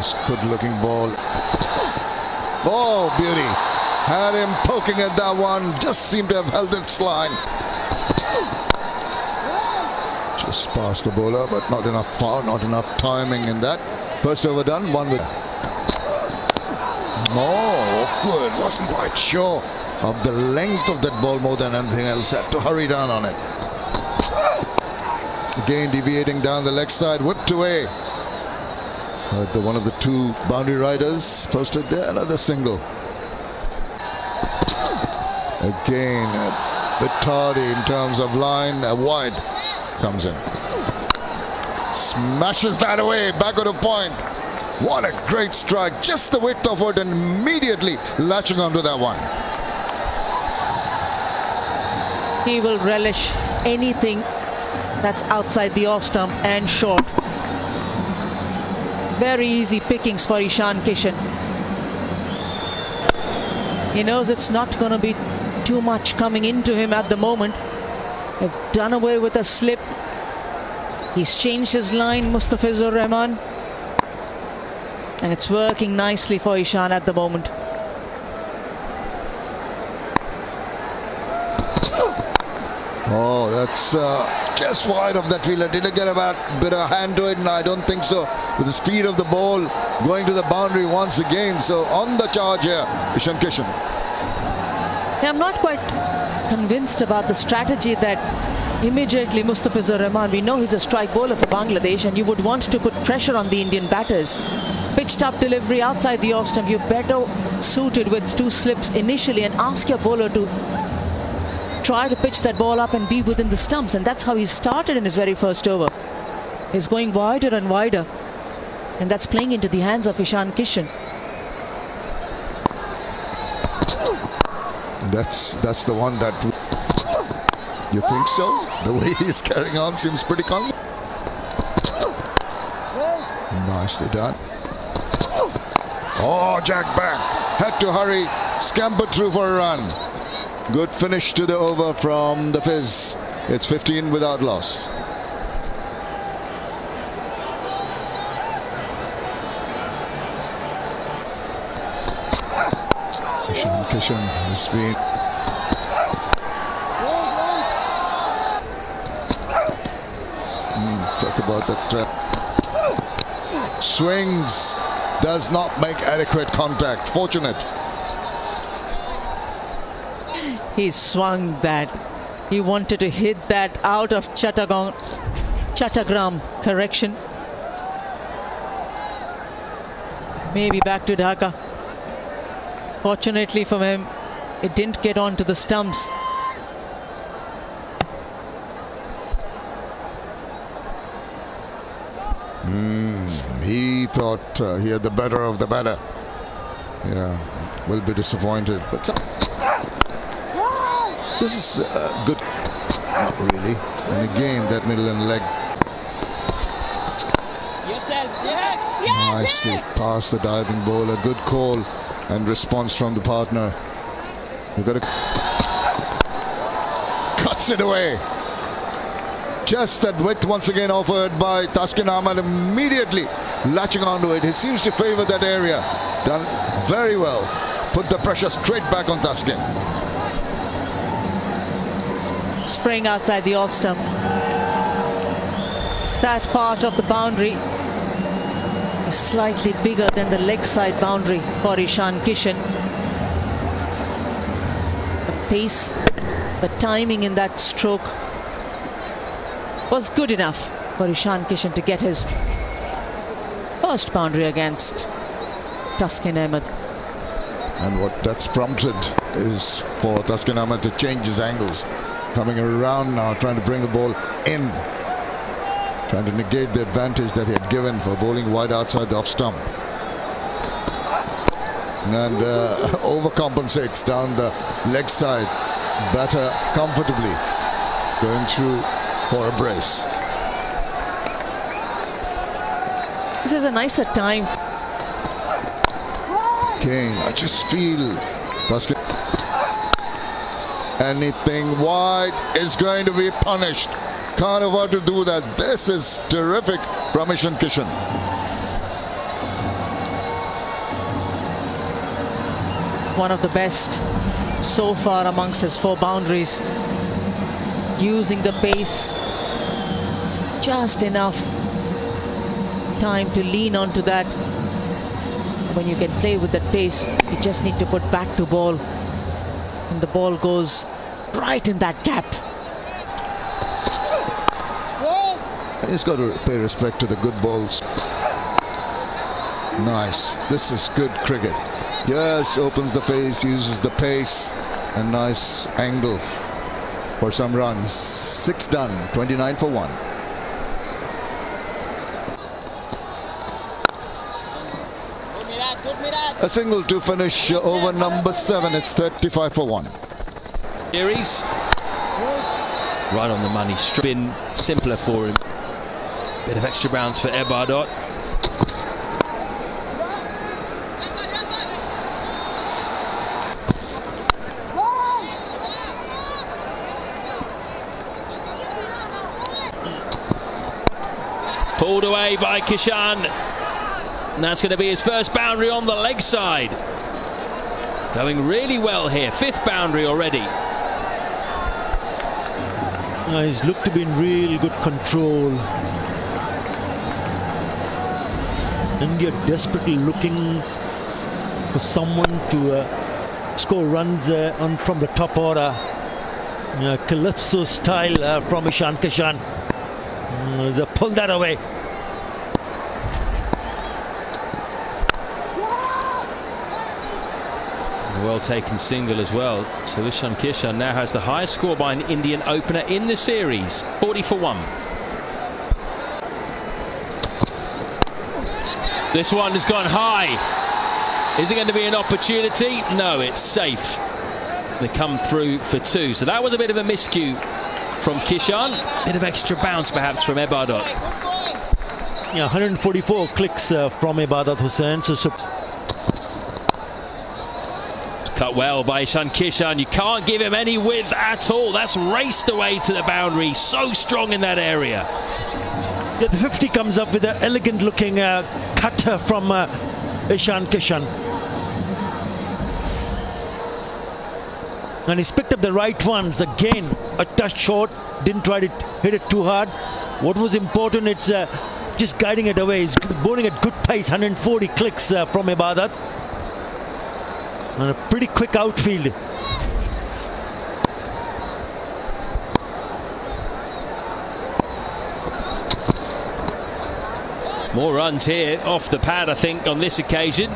Nice, good-looking ball. Oh, beauty. Had him poking at that one. Just seemed to have held its line. Just past the bowler, but not enough power, not enough timing in that. First over done, one with... Oh, awkward. Wasn't quite sure of the length of that ball more than anything else. Had to hurry down on it. Again, deviating down the leg side, whipped away. One of the two boundary riders posted there, another single. Again, a bit tardy in terms of line, wide comes in. Smashes that away, back of the point. What a great strike, just the width of it and immediately latching onto that one. He will relish anything that's outside the off stump and short. Very easy pickings for Ishan Kishan. He knows it's not going to be too much coming into him at the moment. They've done away with a slip. He's changed his line, Mustafizur Rahman. And it's working nicely for Ishan at the moment. Oh, that's just wide of that fielder. Didn't get a bit of hand to it, and I don't think so. With the speed of the ball going to the boundary once again. So on the charge here, Ishan Kishan. Yeah, I'm not quite convinced about the strategy that immediately Mustafizur Rahman, we know he's a strike bowler for Bangladesh, and you would want to put pressure on the Indian batters. Pitched up delivery outside the off stump. You're better suited with two slips initially and ask your bowler to try to pitch that ball up and be within the stumps, and that's how he started in his very first over. He's going wider and wider, and that's playing into the hands of Ishan Kishan. That's the one that... You think so? The way he's carrying on seems pretty confident. Nicely done. Oh, Jack back. Had to hurry. Scampered through for a run. Good finish to the over from the Fizz. It's 15 without loss. Ishan Kishan has been... Talk about that. Swings. Does not make adequate contact. Fortunate. He swung that. He wanted to hit that out of Chattogram. Correction. Maybe back to Dhaka. Fortunately for him, it didn't get onto the stumps. He thought he had the better of the batter. Yeah, will be disappointed. But this is good. Not really. And again, that middle and leg. Nicely past the diving bowler. Good call and response from the partner. You've got to... Cuts it away. Just that width once again offered by Taskin Ahmed, immediately latching onto it. He seems to favor that area. Done very well. Put the pressure straight back on Taskin. Spraying outside the off stump. That part of the boundary is slightly bigger than the leg side boundary for Ishan Kishan. The pace, the timing in that stroke was good enough for Ishan Kishan to get his first boundary against Taskin Ahmed. And what that's prompted is for Taskin Ahmed to change his angles. Coming around now, trying to bring the ball in. Trying to negate the advantage that he had given for bowling wide outside the off stump. And overcompensates down the leg side. Batter comfortably. Going through for a brace. This is a nicer time. Again, I just feel Taskin. Anything wide is going to be punished. Can't afford to do that. This is terrific from Ishan Kishan. one of the best so far amongst his 4 boundaries. Using the pace, just enough time to lean onto that. When you can play with that pace, you just need to put back to ball, and the ball goes right in that gap. And he's got to pay respect to the good balls. Nice. This is good cricket. Yes, opens the face, uses the pace, and nice angle for some runs. 6 done, 29 for 1. A single to finish over number 7. It's 35 for 1. Series right on the money. Been simpler for him. Bit of extra bounce for Ebardot. Pulled away by Kishan. And that's going to be his first boundary on the leg side. Going really well here. 5th boundary already. He's looked to be in real good control. India desperately looking for someone to score runs on from the top order. Calypso style from Ishan Kishan. They pulled that away. Well taken single as well. So Ishan Kishan now has the highest score by an Indian opener in the series. 40 for 1. This one has gone high. Is it going to be an opportunity? No, it's safe. They come through for 2. So that was a bit of a miscue from Kishan. Bit of extra bounce perhaps from Ebardot. Yeah, 144 clicks from Ibadat Hussain. So cut well by Ishan Kishan. You can't give him any width at all. That's raced away to the boundary. So strong in that area. Yeah, the 50 comes up with an elegant looking cut from Ishan Kishan. And he's picked up the right ones. Again, a touch short. Didn't try to hit it too hard. What was important, it's just guiding it away. He's bowling at good pace. 140 clicks from Ibadat. And a pretty quick outfield. More runs here off the pad, I think, on this occasion.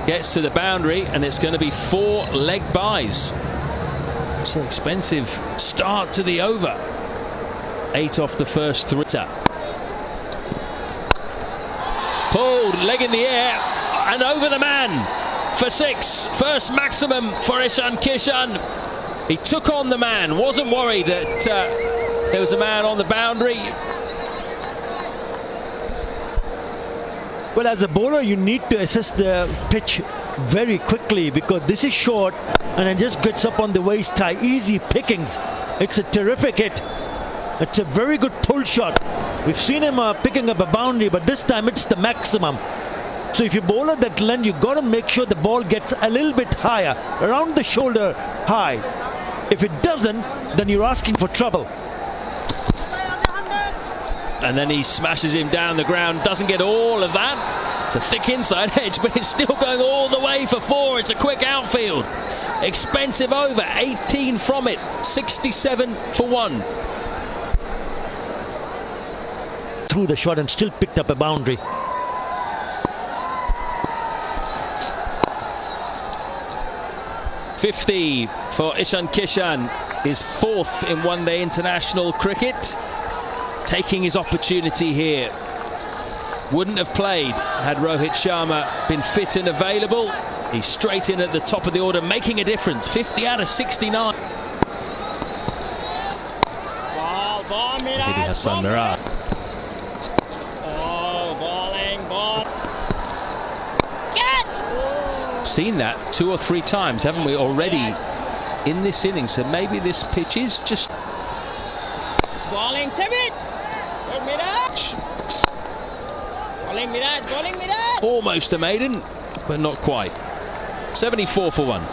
Gets to the boundary, and it's going to be 4 leg byes. It's an expensive start to the over. 8 off the first 3. Pulled, leg in the air, and over the man for 6. First maximum for Ishan Kishan. He took on the man, wasn't worried that there was a man on the boundary. Well, as a bowler, you need to assess the pitch very quickly, because this is short and it just gets up on the waist high. Easy pickings. It's a terrific hit. It's a very good pull shot. We've seen him picking up a boundary, but this time it's the maximum. So if you bowl at that length, you've got to make sure the ball gets a little bit higher, around the shoulder high. If it doesn't, then you're asking for trouble. And then he smashes him down the ground. Doesn't get all of that. It's a thick inside edge, but it's still going all the way for 4. It's a quick outfield. Expensive over. 18 from it. 67 for 1. Threw the shot and still picked up a boundary. .50 for Ishan Kishan. His 4th in one-day international cricket. Taking his opportunity here. Wouldn't have played had Rohit Sharma been fit and available. He's straight in at the top of the order, making a difference. 50 out of 69. Hitting Hassan Mirad. Ball. Catch! Seen that 2 or 3 times, haven't we, already in this innings? So maybe this pitch is just... Bowling, save it! Good Miraj! Bowling Miraj! Almost a maiden, but not quite. 74 for 1.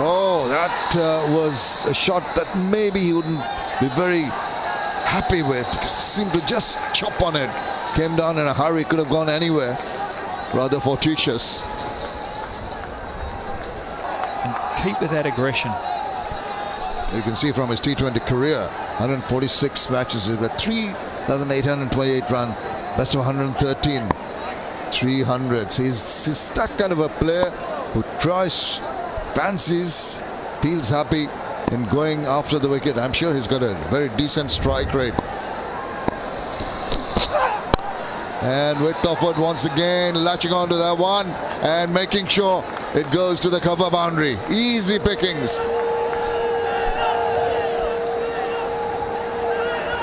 Oh, that was a shot that maybe he wouldn't be very happy with. Seemed to just chop on it. Came down in a hurry, could have gone anywhere. Rather fortuitous. And keep with that aggression. You can see from his T20 career, 146 matches, he's got 3,828 run, best of 113, 300s. He's that kind of a player who tries, fancies, feels happy in going after the wicket. I'm sure he's got a very decent strike rate. And Whitcofford once again latching on to that one and making sure it goes to the cover boundary. Easy pickings.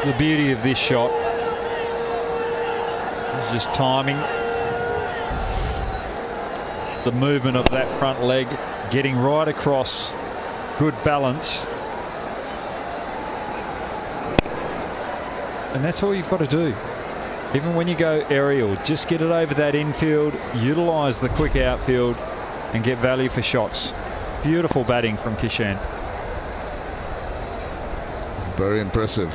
The beauty of this shot is just timing. The movement of that front leg, getting right across, good balance. And that's all you've got to do. Even when you go aerial, just get it over that infield, utilise the quick outfield and get value for shots. Beautiful batting from Kishan. Very impressive.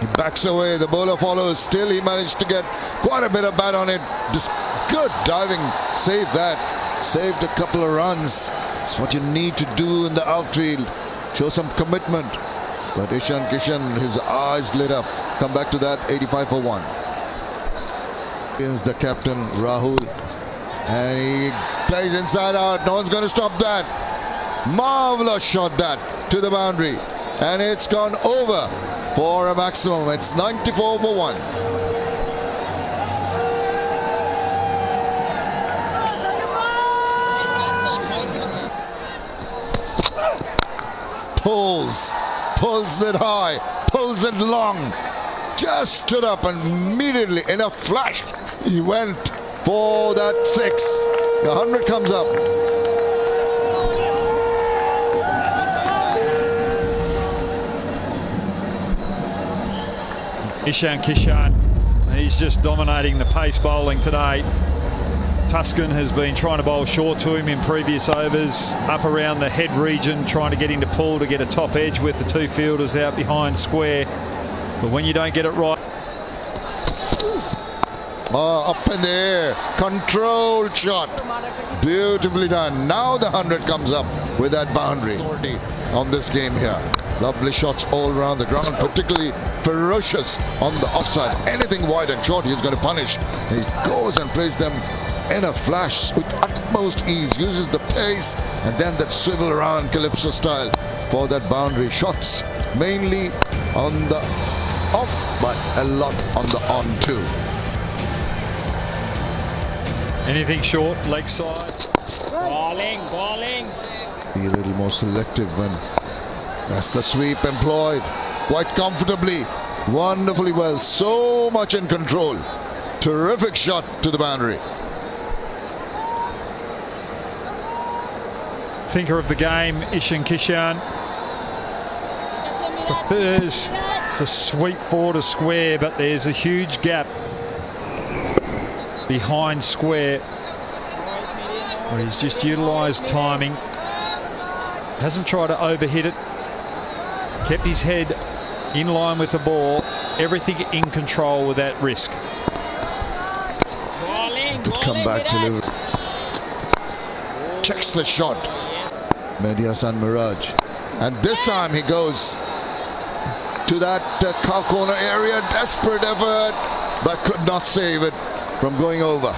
He backs away, the bowler follows. Still he managed to get quite a bit of bat on it. Just good diving, saved that. Saved a couple of runs. It's what you need to do in the outfield. Show some commitment. But Ishan Kishan, his eyes lit up. Come back to that, 85 for 1. Here's the captain, Rahul. And he plays inside out. No one's going to stop that. Marvelous shot that to the boundary. And it's gone over for a maximum. It's 94 for 1. Pulls it high, pulls it long, just stood up and immediately in a flash he went for that 6. The 100 comes up. Ishan Kishan, he's just dominating the pace bowling today. Tuscan has been trying to bowl short to him in previous overs, up around the head region, trying to get him to pull to get a top edge with the two fielders out behind square. But when you don't get it right... Oh, up in the air, controlled shot, beautifully done. Now the 100 comes up with that boundary on this game here. Lovely shots all around the ground, particularly ferocious on the offside. Anything wide and short he's going to punish. He goes and plays them in a flash with utmost ease, uses the pace and then that swivel around calypso style for that boundary. Shots mainly on the off, but a lot on the on too. Anything short, leg side. Bowling. Be a little more selective when that's the sweep employed quite comfortably, wonderfully well, so much in control. Terrific shot to the boundary. Thinker of the game, Ishan Kishan prefers to sweep forward a square, but there's a huge gap behind square where he's just utilised timing, hasn't tried to overhit it, kept his head in line with the ball, everything in control with that risk. Good comeback delivery. Checks the shot. Mediasan Mirage, and this time he goes to that cow corner area, desperate effort, but could not save it from going over.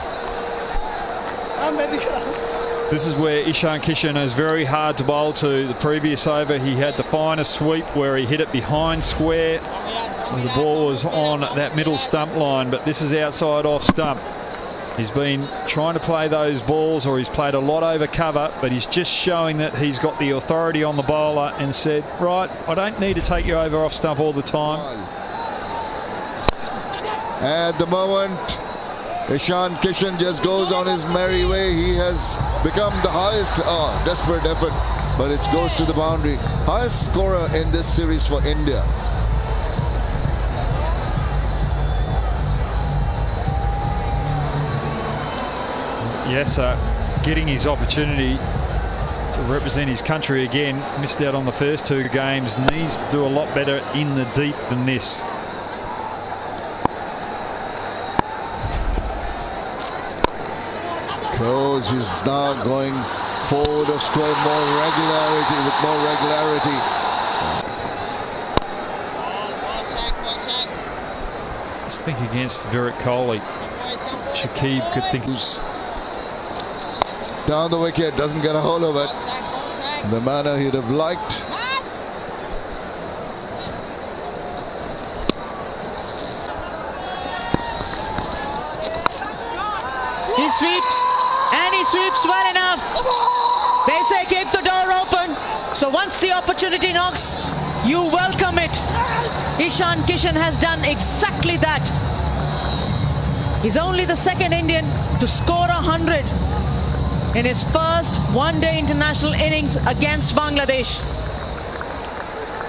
This is where Ishan Kishan is very hard to bowl to. The previous over he had the finest sweep where he hit it behind square. The ball was on that middle stump line, but this is outside off stump. He's been trying to play those balls, or he's played a lot over cover, but he's just showing that he's got the authority on the bowler and said, right, I don't need to take you over off stump all the time. At the moment, Ishan Kishan just goes on his merry way. He has become the highest, desperate effort, but it goes to the boundary. Highest scorer in this series for India. Yes, getting his opportunity to represent his country again. Missed out on the first two games. Needs to do a lot better in the deep than this. Because he's now going forward of square with more regularity. Just think against Virat Kohli. Shakib could think. Down the wicket, doesn't get a hold of it. The manner he'd have liked. He sweeps, and he sweeps well enough. They say keep the door open. So once the opportunity knocks, you welcome it. Ishan Kishan has done exactly that. He's only the second Indian to score 100 in his first one-day international innings against Bangladesh.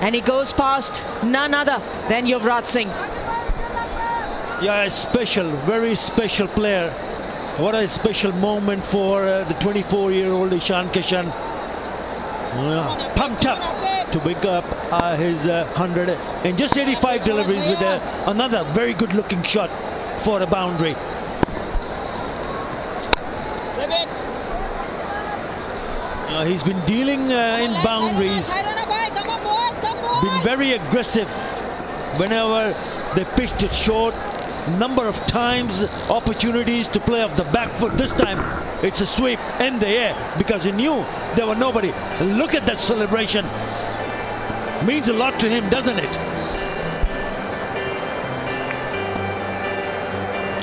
And he goes past none other than Yuvraj Singh. Yeah, a special, very special player. What a special moment for the 24-year-old Ishan Kishan. Pumped up to pick up his 100 in just 85 deliveries with another very good-looking shot for a boundary. He's been dealing in boundaries, been very aggressive whenever they pitched it short. Number of times opportunities to play off the back foot. This time it's a sweep in the air because he knew there were nobody. Look at that celebration. Means a lot to him, doesn't it?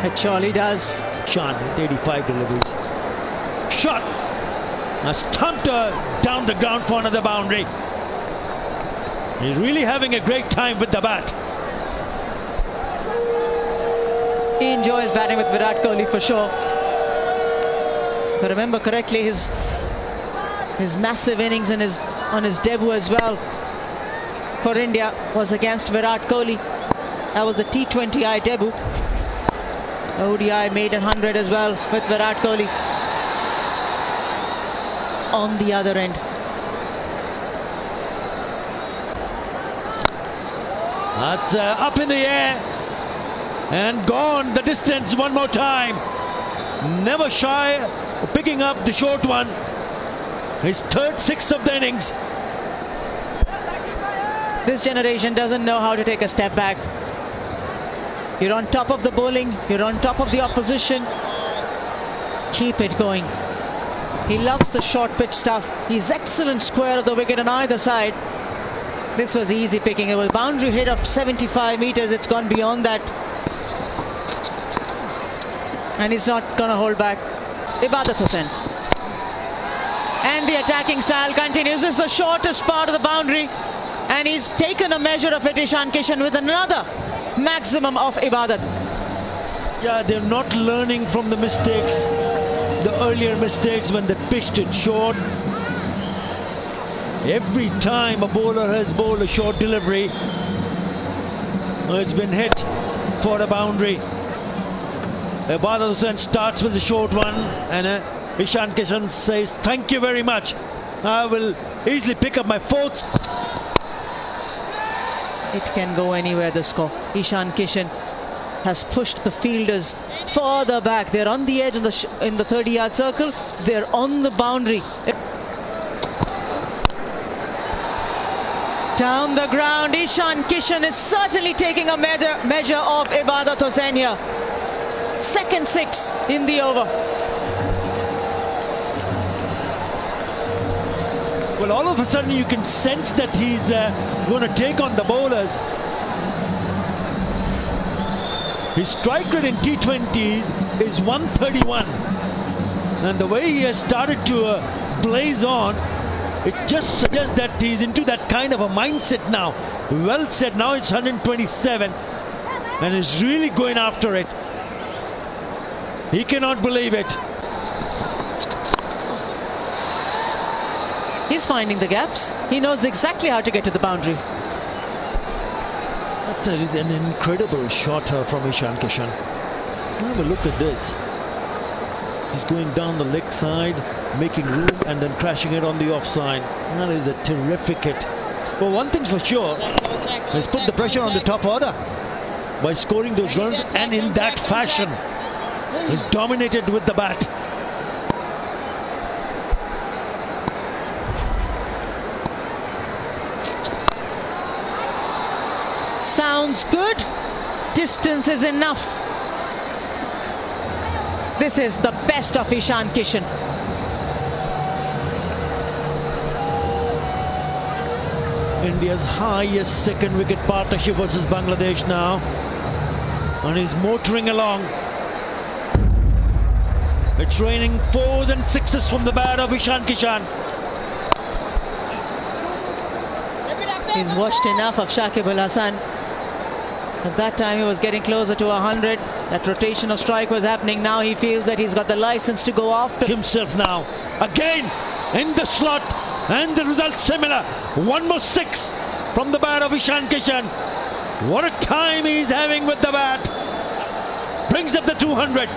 It surely does. Ishan, 85 deliveries. Shot. Stumped down the ground for another boundary. He's really having a great time with the bat. He enjoys batting with Virat Kohli for sure. If I remember correctly, his massive innings and on his debut as well for India was against Virat Kohli. That was the T20I debut. ODI made 100 as well with Virat Kohli on the other end. That's up in the air and gone the distance one more time. Never shy of picking up the short one. His third six of the innings. This generation doesn't know how to take a step back. You're on top of the bowling, you're on top of the opposition. Keep it going. He loves the short pitch stuff. He's excellent square of the wicket on either side. This was easy picking. It was a boundary hit of 75 meters. It's gone beyond that. And he's not going to hold back. Ibadat Hussain. And the attacking style continues. This is the shortest part of the boundary. And he's taken a measure of it, Ishan Kishan, with another maximum of Ibadat. Yeah, they're not learning from the mistakes, the earlier mistakes when they pitched it short. Every time a bowler has bowled a short delivery, it's been hit for a boundary. Ibadat Hussain starts with the short one, and Ishan Kishan says, "Thank you very much. I will easily pick up my fourth." It can go anywhere, the score. Ishan Kishan has pushed the fielders further back. They're on the edge in the 30-yard circle. They're on the boundary. Down the ground, Ishan Kishan is certainly taking a measure of Ibadat Hussain here. Second six in the over. Well, all of a sudden you can sense that he's going to take on the bowlers. His strike rate in T20s is 131. And the way he has started to blaze on, it just suggests that he's into that kind of a mindset now. Well said. Now it's 127. And he's really going after it. He cannot believe it. He's finding the gaps. He knows exactly how to get to the boundary. That is an incredible shot from Ishan Kishan. Have a look at this. He's going down the leg side, making room and then crashing it on the offside. That is a terrific hit. Well, one thing's for sure, he's put the pressure on the top order by scoring those runs, and in that fashion, he's dominated with the bat. Sounds good. Distance is enough. This is the best of Ishan Kishan. India's highest second wicket partnership versus Bangladesh now, and he's motoring along. It's raining 4s and 6s from the bat of Ishan Kishan. He's watched enough of Shakib Al Hasan. At that time he was getting closer to 100. That rotation of strike was happening. Now he feels that he's got the license to go after Himself now, again in the slot, and the result similar. One more 6 from the bat of Ishan Kishan. What a time he's having with the bat. Brings up the 200.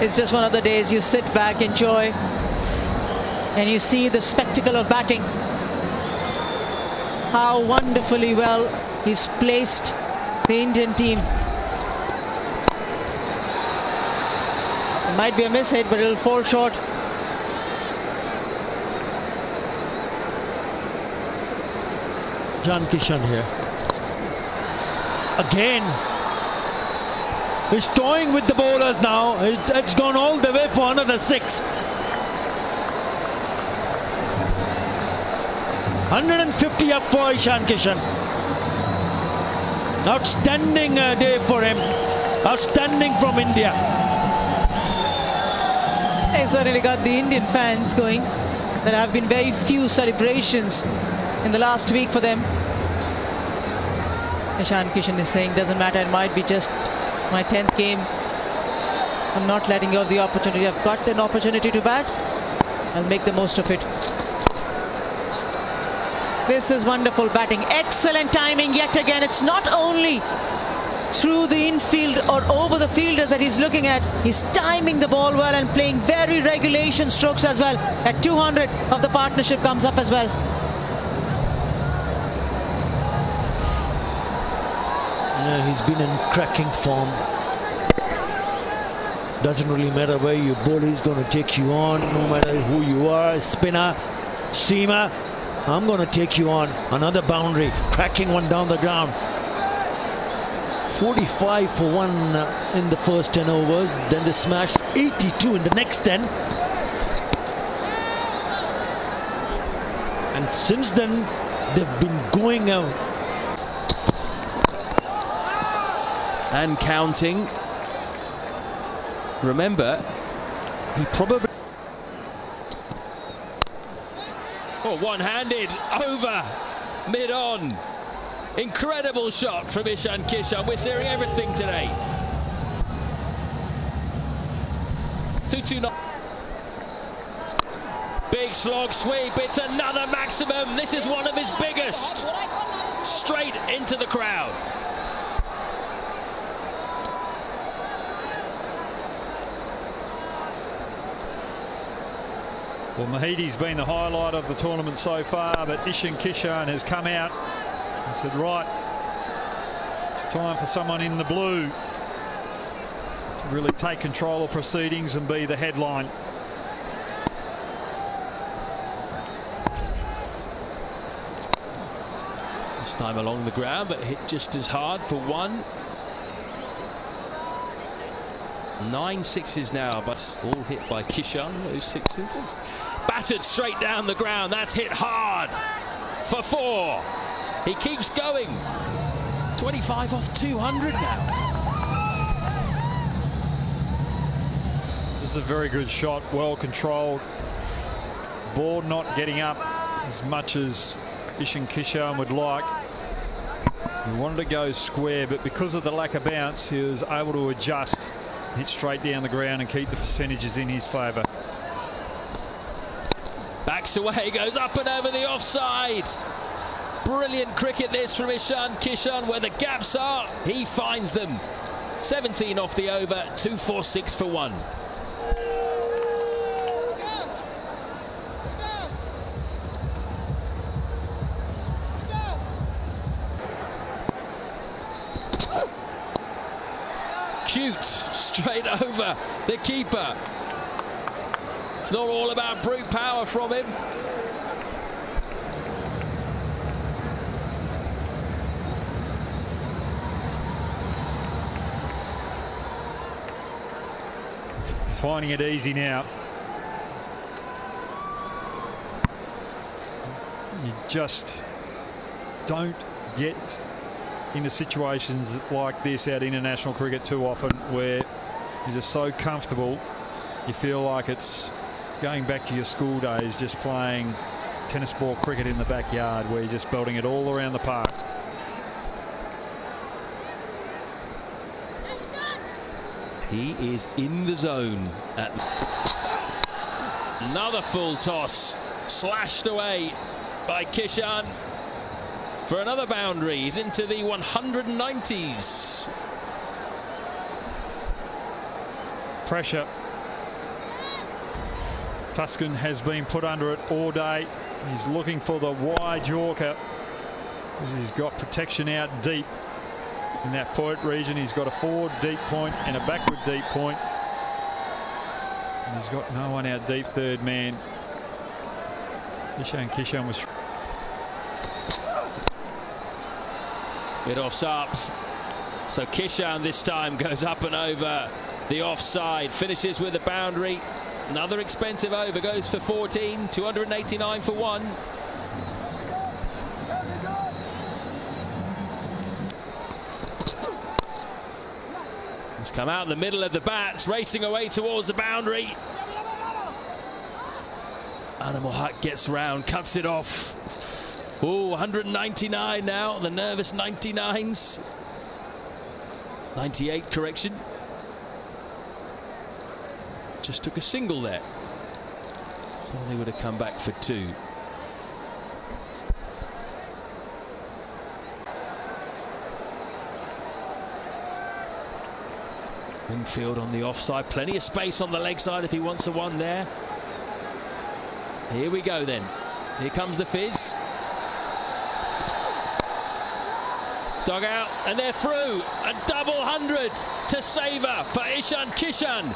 It's just one of the days you sit back, enjoy, and you see the spectacle of batting. How wonderfully well he's placed the Indian team. It might be a mishit, but it'll fall short. Ishan Kishan here. Again. He's toying with the bowlers now. It's gone all the way for another 6. 150 up for Ishan Kishan. Outstanding day for him. Outstanding from India. They certainly got the Indian fans going. There have been very few celebrations in the last week for them. Ishan Kishan is saying, doesn't matter, it might be just my 10th game. I'm not letting go of the opportunity. I've got an opportunity to bat. I'll make the most of it. This is wonderful batting. Excellent timing yet again. It's not only through the infield or over the fielders that he's looking at. He's timing the ball well and playing very regulation strokes as well. At 200 of the partnership comes up as well. Yeah, he's been in cracking form. Doesn't really matter where you bowl, he's going to take you on. No matter who you are, spinner, seamer, I'm going to take you on. Another boundary, cracking one down the ground. 45 for 1 in the first 10 overs. Then they smashed 82 in the next 10. And since then, they've been going out. And counting. Remember, he probably... Oh, one-handed over mid-on. Incredible shot from Ishan Kishan. We're seeing everything today. 2-2. Big slog sweep. It's another maximum. This is one of his biggest. Straight into the crowd. Well, Mahidi's been the highlight of the tournament so far, but Ishan Kishan has come out and said, right, it's time for someone in the blue to really take control of proceedings and be the headline. This time along the ground, but hit just as hard for 1. 9 6s now, but all hit by Kishan, those 6s. Battered straight down the ground. That's hit hard for 4. He keeps going. 25 off 200 now. This is a very good shot, well controlled. Ball not getting up as much as Ishan Kishan would like. He wanted to go square, but because of the lack of bounce, he was able to adjust, hit straight down the ground and keep the percentages in his favour. Backs away, goes up and over the offside. Brilliant cricket this from Ishan Kishan. Where the gaps are, he finds them. 17 off the over, 2-4-6 for 1. Cute, straight over the keeper. It's not all about brute power from him. He's finding it easy now. You just don't get into situations like this out international cricket too often, where you're just so comfortable you feel like it's going back to your school days, just playing tennis ball cricket in the backyard, where you're just belting it all around the park. He is in the zone. Another full toss, slashed away by Kishan for another boundary. He's into the 190s. Pressure. Tuscan has been put under it all day. He's looking for the wide Yorker, because he's got protection out deep in that point region. He's got a forward deep point and a backward deep point. And he's got no one out deep third man. Ishan Kishan was... Bit offs up. So Kishan this time goes up and over the offside, finishes with a boundary. Another expensive over, goes for 14, 289 for 1. He's come out in the middle of the bats, racing away towards the boundary. Animal Hut gets round, cuts it off. Oh, 199 now, the nervous 99s. 98, correction. Just took a single there. Thought they would have come back for 2. Wingfield on the offside, plenty of space on the leg side if he wants a 1 there. Here we go then. Here comes the fizz. Dug out, and they're through. A double 100 to savour for Ishan Kishan.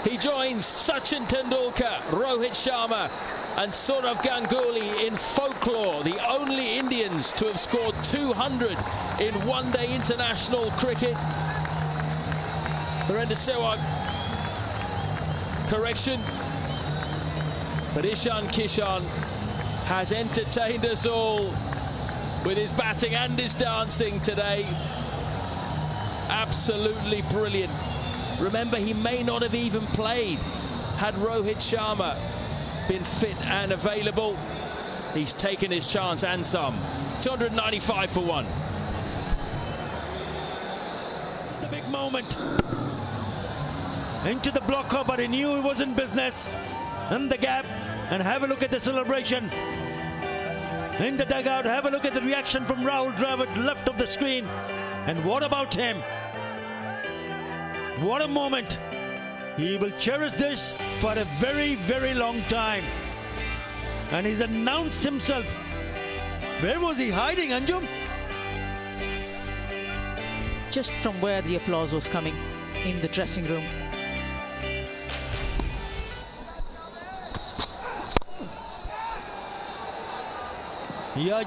He joins Sachin Tendulkar, Rohit Sharma and Sourav Ganguly in folklore, the only Indians to have scored 200 in one-day international cricket. Virender Sehwag, correction. But Ishan Kishan has entertained us all with his batting and his dancing today. Absolutely brilliant. Remember, he may not have even played had Rohit Sharma been fit and available. He's taken his chance and some. 295 for 1. The big moment. Into the blocker, but he knew he was in business. In the gap, and have a look at the celebration. In the dugout, have a look at the reaction from Rahul Dravid, left of the screen. And what about him? What a moment. He will cherish this for a very, very long time. And he's announced himself. Where was he hiding, Anjum? Just from where the applause was coming in the dressing room. Yeah,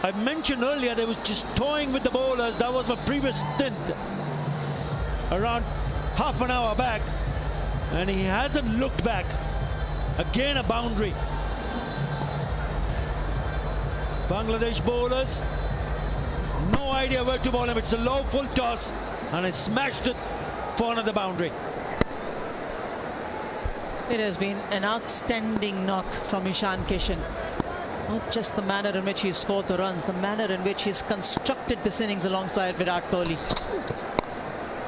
I mentioned earlier they was just toying with the bowlers. That was my previous stint around half an hour back, and he hasn't looked back. Again a boundary. Bangladesh bowlers, no idea where to bowl him. It's a low full toss, and he smashed it for another boundary. It has been an outstanding knock from Ishan Kishan. Not just the manner in which he scored the runs, the manner in which he's constructed this innings alongside Virat Kohli.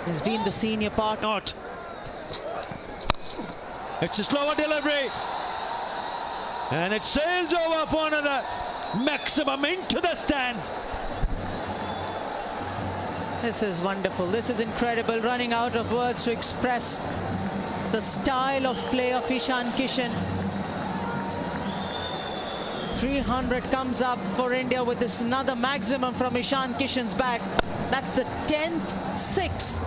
He's been the senior part. Not. It's a slower delivery. And it sails over for another maximum into the stands. This is wonderful. This is incredible. Running out of words to express the style of play of Ishan Kishan. 300 comes up for India with this another maximum from Ishan Kishan's bat. That's the 10th six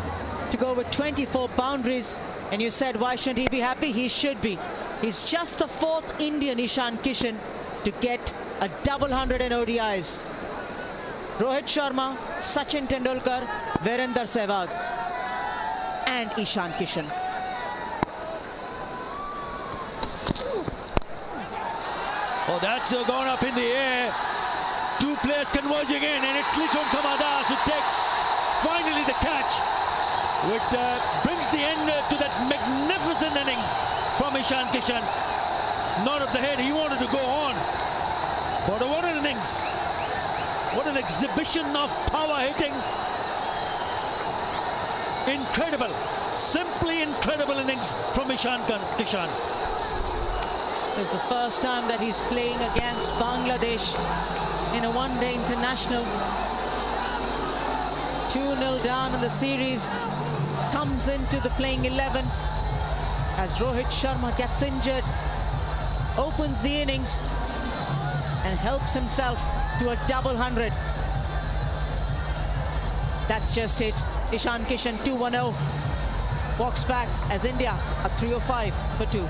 to go with 24 boundaries. And you said, why shouldn't he be happy? He should be. He's just the 4th Indian, Ishan Kishan, to get a double 100 in ODIs. Rohit Sharma, Sachin Tendulkar, Virender Sehwag and Ishan Kishan. Oh, that's gone up in the air. Two players converging in, and it's Liton Kamadas who takes finally the catch. Which brings the end to that magnificent innings from Ishan Kishan. Not at the head, he wanted to go on. But what an innings. What an exhibition of power hitting. Incredible. Simply incredible innings from Ishan Kishan. It's the first time that he's playing against Bangladesh in a one-day international. 2-0 down in the series. Comes into the playing 11 as Rohit Sharma gets injured. Opens the innings and helps himself to a double 100. That's just it. Ishan Kishan 2-1-0. Walks back as India are 305 for 2.